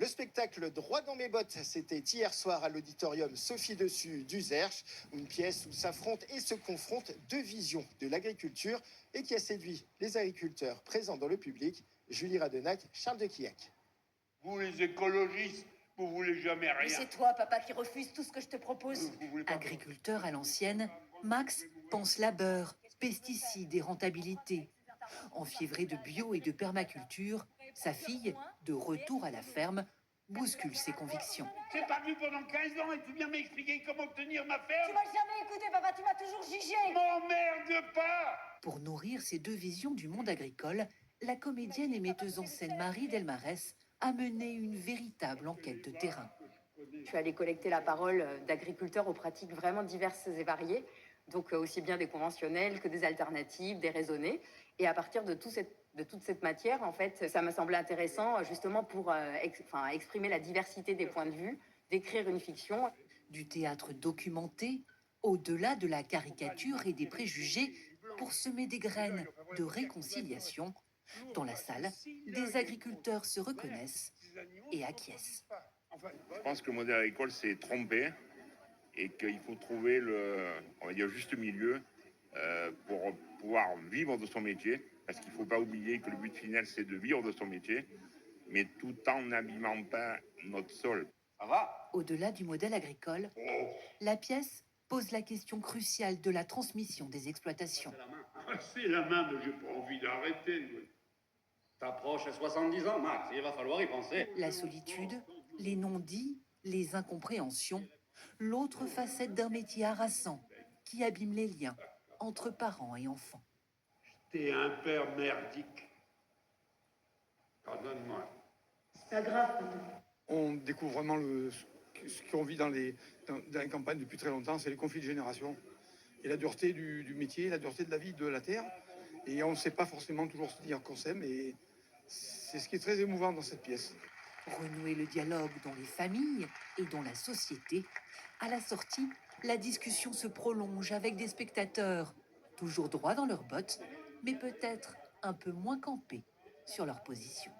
Le spectacle Droit dans mes bottes, c'était hier soir à l'auditorium Sophie Dessus d'Uzerche, une pièce où s'affrontent et se confrontent deux visions de l'agriculture et qui a séduit les agriculteurs présents dans le public. Julie Radenac, Charles de Quillac. Vous les écologistes, vous voulez jamais rien. Mais c'est toi, papa, qui refuse tout ce que je te propose. Agriculteur à l'ancienne, Max pense labeur, pesticides et rentabilité. Enfiévré de bio et de permaculture, sa fille, de retour à la ferme, bouscule ses convictions. J'ai pas vu pendant 15 ans et tu viens m'expliquer comment tenir ma ferme. Tu m'as jamais écouté, papa, tu m'as toujours jugé. M'emmerde pas. Pour nourrir ces deux visions du monde agricole, la comédienne et metteuse en scène Marie Delmarès a mené une véritable enquête de terrain. Je suis allée collecter la parole d'agriculteurs aux pratiques vraiment diverses et variées, donc aussi bien des conventionnels que des alternatives, des raisonnées. Et à partir de toute cette matière, en fait, ça m'a semblé intéressant justement pour exprimer la diversité des points de vue, d'écrire une fiction. Du théâtre documenté, au-delà de la caricature et des préjugés, pour semer des graines de réconciliation. Dans la salle, des agriculteurs se reconnaissent et acquiescent. Je pense que le modèle agricole s'est trompé et qu'il faut trouver le juste milieu pour pouvoir vivre de son métier. Parce qu'il ne faut pas oublier que le but final, c'est de vivre de son métier, mais tout en n'abîmant pas notre sol. Ça va? Au-delà du modèle agricole, la pièce pose la question cruciale de la transmission des exploitations. C'est la main, mais j'ai pas envie d'arrêter. T'approches à 70 ans, Max, il va falloir y penser. La solitude, les non-dits, les incompréhensions, l'autre facette d'un métier harassant qui abîme les liens entre parents et enfants. T'es un père merdique. Pardonne-moi. C'est pas grave, papa. On découvre vraiment ce qu'on vit dans les campagnes depuis très longtemps, c'est les conflits de génération. Et la dureté du métier, la dureté de la vie de la terre. Et on ne sait pas forcément toujours se dire qu'on s'aime. Et c'est ce qui est très émouvant dans cette pièce. Renouer le dialogue dans les familles et dans la société. À la sortie, la discussion se prolonge avec des spectateurs, toujours droits dans leurs bottes, mais peut-être un peu moins campés sur leur position.